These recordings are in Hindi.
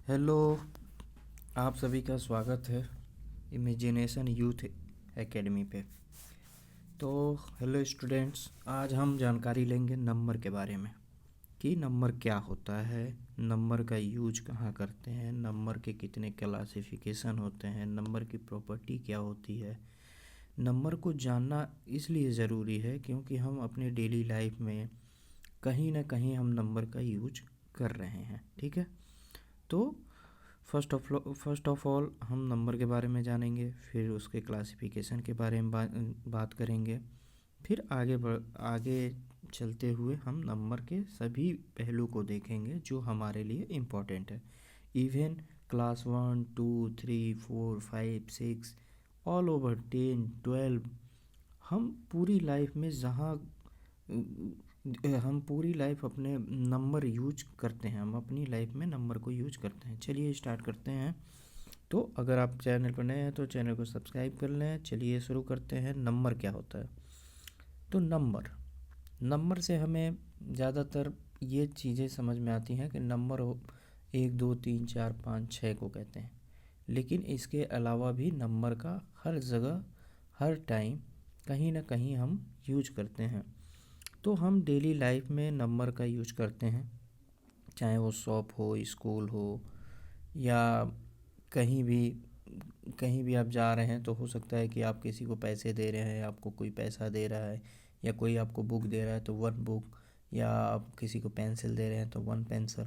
हेलो, आप सभी का स्वागत है इमेजिनेशन यूथ एकेडमी पे। तो हेलो स्टूडेंट्स, आज हम जानकारी लेंगे नंबर के बारे में कि नंबर क्या होता है, नंबर का यूज कहाँ करते हैं, नंबर के कितने क्लासिफिकेशन होते हैं, नंबर की प्रॉपर्टी क्या होती है। नंबर को जानना इसलिए ज़रूरी है क्योंकि हम अपने डेली लाइफ में कहीं ना कहीं हम नंबर का यूज कर रहे हैं। ठीक है, तो फर्स्ट ऑफ ऑल हम नंबर के बारे में जानेंगे, फिर उसके क्लासिफिकेशन के बारे में बात करेंगे, फिर आगे चलते हुए हम नंबर के सभी पहलू को देखेंगे जो हमारे लिए इम्पोर्टेंट है। इवन क्लास 1, 2, 3, 4, 5, 6 ऑल ओवर 10, 12, हम पूरी लाइफ में हम पूरी लाइफ अपने नंबर यूज करते हैं, हम अपनी लाइफ में नंबर को यूज करते हैं। चलिए स्टार्ट करते हैं। तो अगर आप चैनल पर नए हैं तो चैनल को सब्सक्राइब कर लें। चलिए शुरू करते हैं। नंबर क्या होता है? तो नंबर से हमें ज़्यादातर ये चीज़ें समझ में आती हैं कि नंबर 1, 2, 3, 4, 5, 6 को कहते हैं, लेकिन इसके अलावा भी नंबर का हर जगह हर टाइम कहीं ना कहीं हम यूज करते हैं। तो हम डेली लाइफ में नंबर का यूज करते हैं, चाहे वो शॉप हो, स्कूल हो, या कहीं भी कहीं भी आप जा रहे हैं तो हो सकता है कि आप किसी को पैसे दे रहे हैं, आपको कोई पैसा दे रहा है, या कोई आपको बुक दे रहा है तो 1 बुक, या आप किसी को पेंसिल दे रहे हैं तो 1 पेंसिल।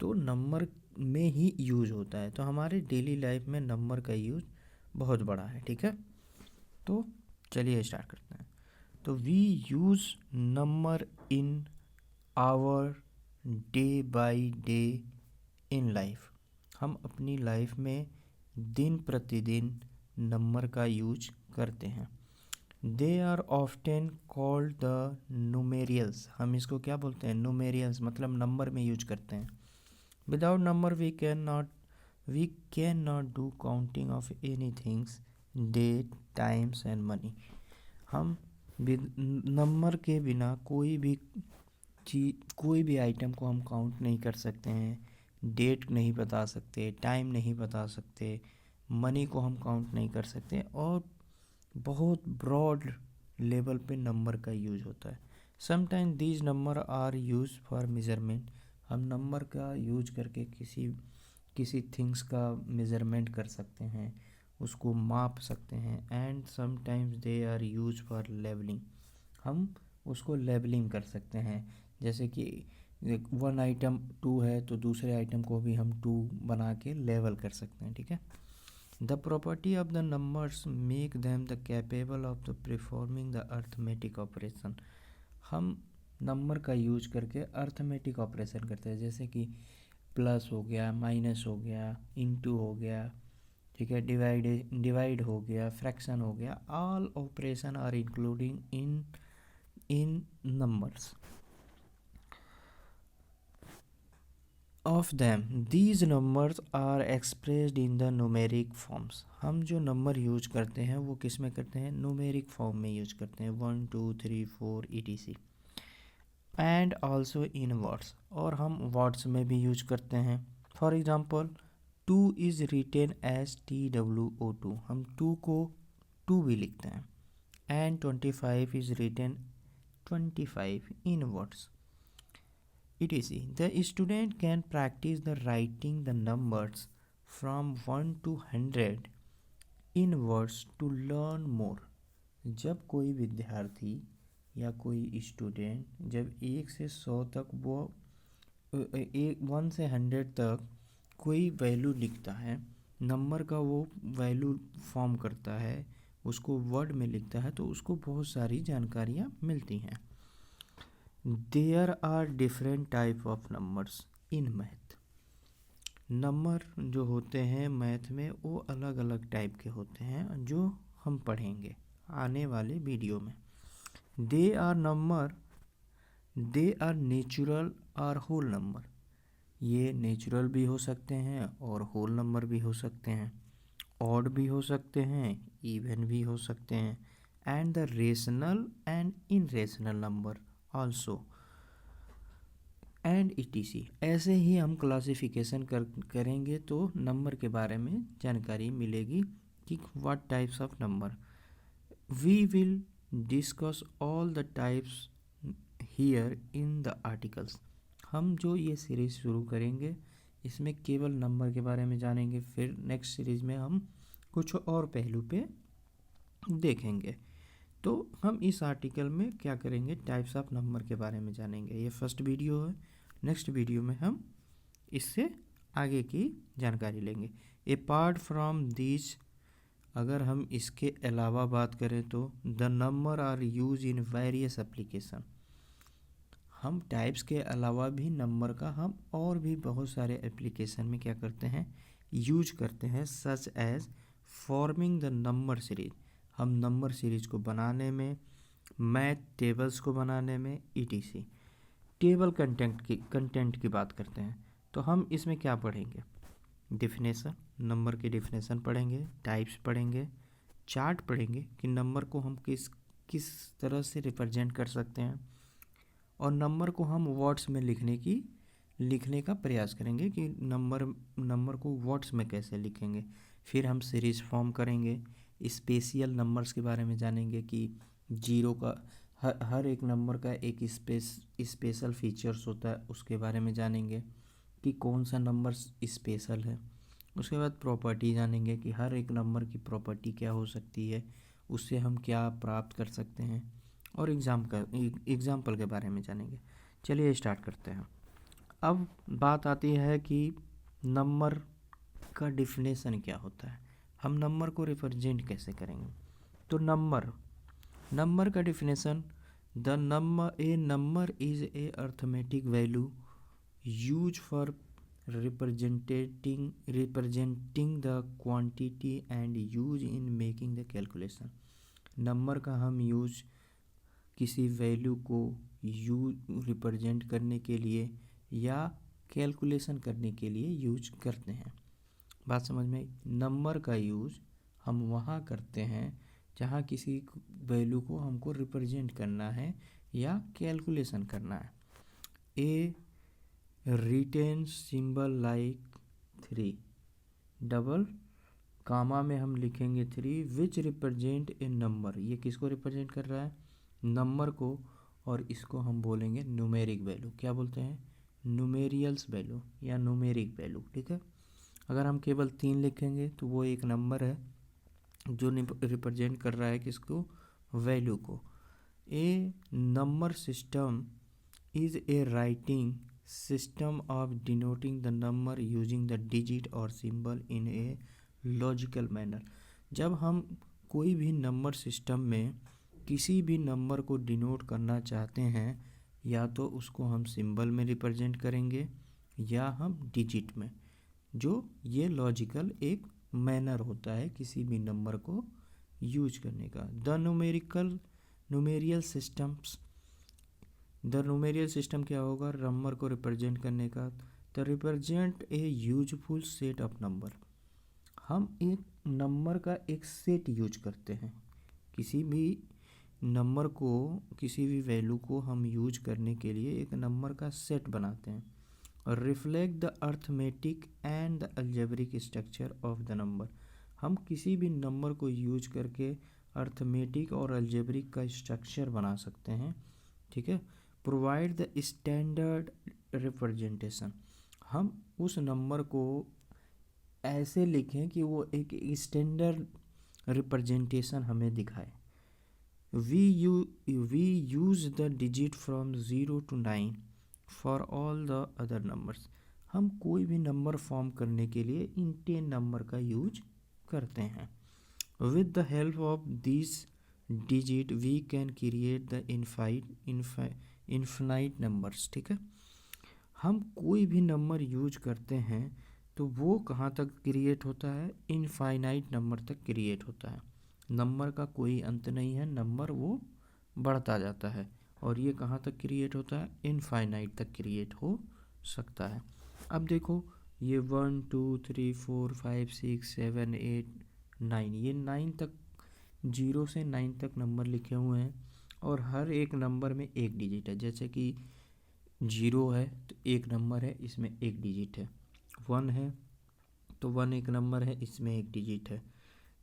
तो नंबर में ही यूज होता है। तो हमारे डेली लाइफ में नंबर का यूज बहुत बड़ा है। ठीक है, तो चलिए स्टार्ट करते हैं। तो we use number in our day by day in life. हम अपनी लाइफ में दिन प्रतिदिन नंबर का यूज करते हैं। They are often called the numerals. हम इसको क्या बोलते हैं? न्यूमेरियल्स, मतलब नंबर में यूज करते हैं। Without number we can not do counting of any things, date, times and money. हम नंबर के बिना कोई भी आइटम को हम काउंट नहीं कर सकते हैं, डेट नहीं बता सकते, टाइम नहीं बता सकते, मनी को हम काउंट नहीं कर सकते, और बहुत ब्रॉड लेवल पे नंबर का यूज होता है। Sometime these number are use for measurement. हम नंबर का यूज करके किसी थिंग्स का मेजरमेंट कर सकते हैं, उसको माप सकते हैं। And sometimes they are use for labelling. हम उसको लेबलिंग कर सकते हैं, जैसे कि 1 आइटम 2 है तो दूसरे आइटम को भी हम 2 बना के लेवल कर सकते हैं। ठीक है, the property of the numbers make them the capable of the performing the arithmetic operation. हम नंबर का यूज करके अर्थमेटिक ऑपरेशन करते हैं, जैसे कि प्लस हो गया, माइनस हो गया, इनटू हो गया, ठीक है, डिवाइड हो गया, फ्रैक्शन हो गया। All operation are including in numbers of them. These numbers are expressed in the numeric forms. हम जो नंबर यूज करते हैं वो किस में करते हैं? न्यूमेरिक फॉर्म में यूज करते हैं, 1, 2, 3, 4 etc। And also in words, और हम वर्ड्स में भी यूज करते हैं। For example, 2 is written as TWO2। हम 2 को 2 भी लिखते हैं। And 25 is written 25 in words etc। The student can practice the writing the numbers from 1 to 100 in words to learn more। जब कोई विद्यार्थी या कोई स्टूडेंट जब 1 से 100 तक वो 1 से 100 तक कोई वैल्यू लिखता है, नंबर का वो वैल्यू फॉर्म करता है, उसको वर्ड में लिखता है, तो उसको बहुत सारी जानकारियाँ मिलती हैं। There are different type of numbers in math. Number जो होते हैं मैथ में वो अलग अलग टाइप के होते हैं, जो हम पढ़ेंगे आने वाले वीडियो में। दे आर नेचुरल और होल नंबर। ये नेचुरल भी हो सकते हैं और होल नंबर भी हो सकते हैं, ऑड भी हो सकते हैं, इवन भी हो सकते हैं। And the rational and irrational number also. And ETC। ऐसे ही हम क्लासिफिकेशन करेंगे तो नंबर के बारे में जानकारी मिलेगी कि what types of number. We will discuss all the types here in the articles. हम जो ये सीरीज़ शुरू करेंगे इसमें केवल नंबर के बारे में जानेंगे, फिर नेक्स्ट सीरीज़ में हम कुछ और पहलू पे देखेंगे। तो हम इस आर्टिकल में क्या करेंगे, टाइप्स ऑफ नंबर के बारे में जानेंगे। ये फर्स्ट वीडियो है, नेक्स्ट वीडियो में हम इससे आगे की जानकारी लेंगे। अपार्ट फ्रॉम दिस, अगर हम इसके अलावा बात करें तो the number are use in various application. हम टाइप्स के अलावा भी नंबर का हम और भी बहुत सारे एप्लीकेशन में क्या करते हैं, यूज करते हैं, such as forming the number series. हम नंबर सीरीज को बनाने में, मैथ टेबल्स को बनाने में, ETC। टेबल कंटेंट की बात करते हैं तो हम इसमें क्या पढ़ेंगे, डिफिनेशन, नंबर की डिफिनेशन पढ़ेंगे, टाइप्स पढ़ेंगे, चार्ट पढ़ेंगे कि नंबर को हम किस किस तरह से रिप्रेजेंट कर सकते हैं, और नंबर को हम वर्ड्स में लिखने का प्रयास करेंगे कि नंबर को वर्ड्स में कैसे लिखेंगे। फिर हम सीरीज फॉर्म करेंगे, स्पेशल नंबर्स के बारे में जानेंगे कि जीरो का हर एक नंबर का एक स्पेशल फीचर्स होता है, उसके बारे में जानेंगे कि कौन सा नंबर स्पेशल है। उसके बाद प्रॉपर्टी जानेंगे कि हर एक नंबर की प्रॉपर्टी क्या हो सकती है, उससे हम क्या प्राप्त कर सकते हैं, और एग्जाम्पल के बारे में जानेंगे। चलिए स्टार्ट करते हैं। अब बात आती है कि नंबर का डिफिनेशन क्या होता है, हम नंबर को रिप्रेजेंट कैसे करेंगे। तो नंबर का definition, A number is a arithmetic value use for representing the quantity and use in making the calculation. Number का हम यूज किसी वैल्यू को रिप्रेजेंट करने के लिए या कैलकुलेशन करने के लिए यूज करते हैं। बात समझ में आई। नंबर का यूज हम वहाँ करते हैं जहाँ किसी वैल्यू को हमको रिप्रेजेंट करना है या कैलकुलेशन करना है। A written symbol like 3, double comma में हम लिखेंगे 3, विच रिप्रेजेंट ए नंबर। ये किसको रिप्रेजेंट कर रहा है, नंबर को, और इसको हम बोलेंगे न्यूमेरिक वैल्यू। क्या बोलते हैं, न्यूमेरियल्स वैल्यू या न्यूमेरिक वैल्यू। ठीक है, अगर हम केवल 3 लिखेंगे तो वो एक नंबर है जो रिप्रेजेंट कर रहा है किसको, वैल्यू को। A number system is a writing system of denoting the number using the digit और symbol in a logical manner. जब हम कोई भी नंबर सिस्टम में किसी भी नंबर को डिनोट करना चाहते हैं, या तो उसको हम सिंबल में रिप्रेजेंट करेंगे या हम डिजिट में, जो ये लॉजिकल एक मैनर होता है किसी भी नंबर को यूज करने का। द न्यूमेरियल सिस्टम क्या होगा, नंबर को रिप्रेजेंट करने का। The represent a useful set of number. हम एक नंबर का एक सेट यूज करते हैं, किसी भी नंबर को, किसी भी वैल्यू को हम यूज करने के लिए एक नंबर का सेट बनाते हैं। और reflect the arithmetic and the algebraic structure of the number. हम किसी भी नंबर को यूज करके अर्थमेटिक और अलजेब्रिक का स्ट्रक्चर बना सकते हैं। ठीक है, प्रोवाइड द स्टैंडर्ड रिप्रेजेंटेशन। हम उस नंबर को ऐसे लिखें कि वो एक स्टैंडर्ड रिप्रेजेंटेशन हमें दिखाए। We use the digit from 0 to 9 for all the other numbers. हम कोई भी नंबर फॉर्म करने के लिए इन 10 नंबर का यूज करते हैं। With the help of this digit we can create the infinite numbers. ठीक है, हम कोई भी नंबर यूज करते हैं तो वो कहाँ तक क्रिएट होता है, इनफाइनाइट नंबर तक क्रिएट होता है। नंबर का कोई अंत नहीं है, नंबर वो बढ़ता जाता है, और ये कहाँ तक क्रिएट होता है, इनफाइनाइट तक क्रिएट हो सकता है। अब देखो ये 1 2 3 4 5 6 7 8 9, ये 9 तक, 0 से 9 तक नंबर लिखे हुए हैं, और हर एक नंबर में एक डिजिट है। जैसे कि जीरो है तो एक नंबर है, इसमें एक डिजिट है। वन है तो वन एक नंबर है, इसमें एक डिजिट है।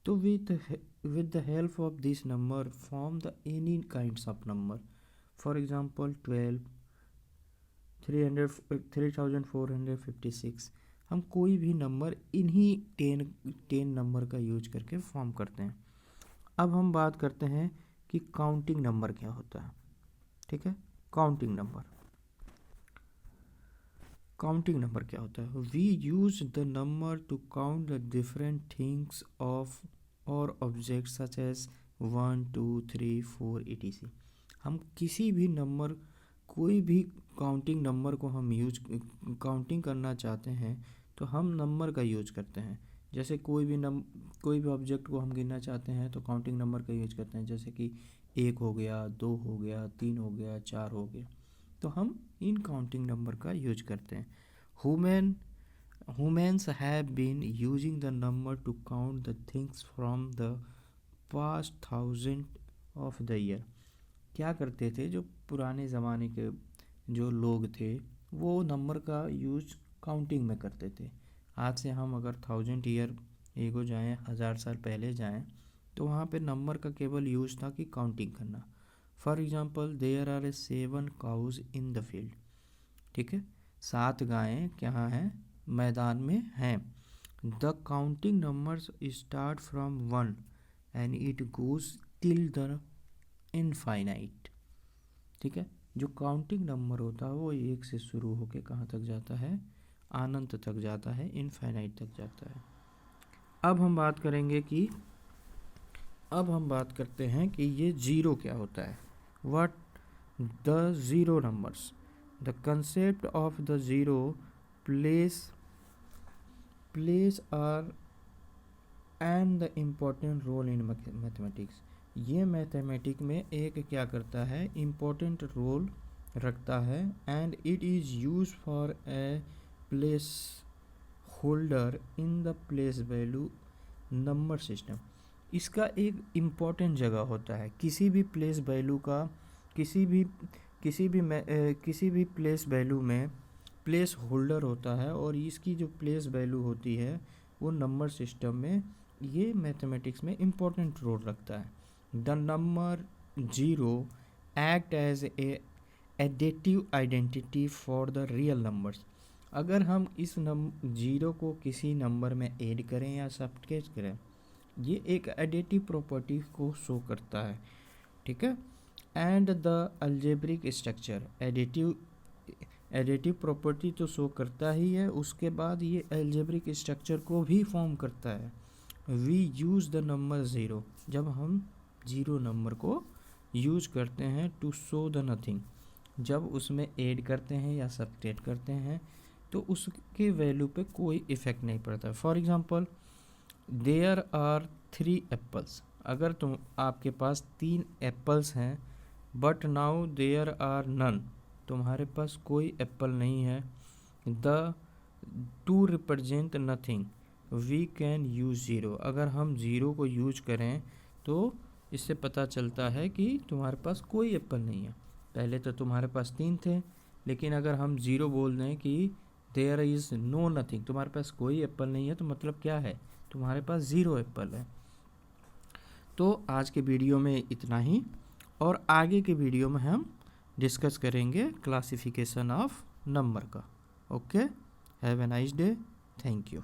तो with the help of this number form the any kinds of number. For example 12, 300, 3456। हम कोई भी नंबर इन्हीं टेन नंबर का यूज करके फॉर्म करते हैं। अब हम बात करते हैं कि काउंटिंग नंबर क्या होता है। ठीक है, काउंटिंग नंबर क्या होता है? We use the number to count the different things of और ऑब्जेक्ट सच एज 1 2 3 4 etc। हम किसी भी नंबर, कोई भी काउंटिंग नंबर को हम काउंटिंग करना चाहते हैं तो हम नंबर का यूज करते हैं। जैसे कोई भी ऑब्जेक्ट को हम गिनना चाहते हैं तो काउंटिंग नंबर का यूज करते हैं, जैसे कि 1 हो गया, 2 हो गया, 3 हो गया, 4 हो गया। तो हम इन काउंटिंग नंबर का यूज करते हैं। Humans have been using the number to count the things from the past thousand of the year। क्या करते थे जो पुराने ज़माने के जो लोग थे, वो नंबर का यूज काउंटिंग में करते थे। आज से हम अगर 1000 ईयर एगो जाएँ, 1000 साल पहले जाएँ, तो वहाँ पे नंबर का केवल यूज था कि काउंटिंग करना। For example there are 7 cows in the field. ठीक है, 7 गायें क्या हैं? मैदान में हैं। The counting numbers start from 1 and it goes till the infinite. ठीक है, जो काउंटिंग नंबर होता है वो 1 से शुरू होके कहाँ तक जाता है? अनंत तक जाता है, इनफाइनाइट तक जाता है। अब हम बात करते हैं कि ये जीरो क्या होता है। What the zero numbers. The concept of the zero place are and the important role in mathematics. ये मैथमेटिक्स में एक क्या करता है? इम्पोर्टेंट रोल रखता है। And it is use for a place holder in the place value number system. इसका एक इम्पोर्टेंट जगह होता है किसी भी प्लेस वैल्यू का, किसी भी प्लेस वैल्यू में प्लेस होल्डर होता है, और इसकी जो प्लेस वैल्यू होती है वो नंबर सिस्टम में, ये मैथमेटिक्स में इम्पोर्टेंट रोल रखता है। The number zero act as a additive identity for the real numbers. अगर हम इस जीरो को किसी नंबर में ऐड करें या सब्ट्रैक्ट करें, ये एक एडिटिव प्रॉपर्टी को शो करता है। ठीक है, and the algebraic structure. Additive property तो शो करता ही है, उसके बाद ये अलजेब्रिक स्ट्रक्चर को भी फॉर्म करता है। We use the number zero. जब हम ज़ीरो नंबर को यूज करते हैं टू शो द नथिंग, जब उसमें ऐड करते हैं या सब्ट्रैक्ट करते हैं तो उसके वैल्यू पे कोई इफ़ेक्ट नहीं पड़ता। For example there are 3 apples. अगर आपके पास 3 एप्पल्स हैं, but now there are none, तुम्हारे पास कोई एप्पल नहीं है। The to represent nothing, we can use zero. अगर हम ज़ीरो को यूज करें तो इससे पता चलता है कि तुम्हारे पास कोई एप्पल नहीं है। पहले तो तुम्हारे पास 3 थे, लेकिन अगर हम ज़ीरो बोल दें कि देयर इज़ नो नथिंग, तुम्हारे पास कोई एप्पल नहीं है, तो मतलब क्या है? तुम्हारे पास 0 एप्पल है। तो आज के वीडियो में इतना ही, और आगे के वीडियो में हम डिस्कस करेंगे क्लासिफिकेशन ऑफ नंबर का। Okay, have a nice day, thank you.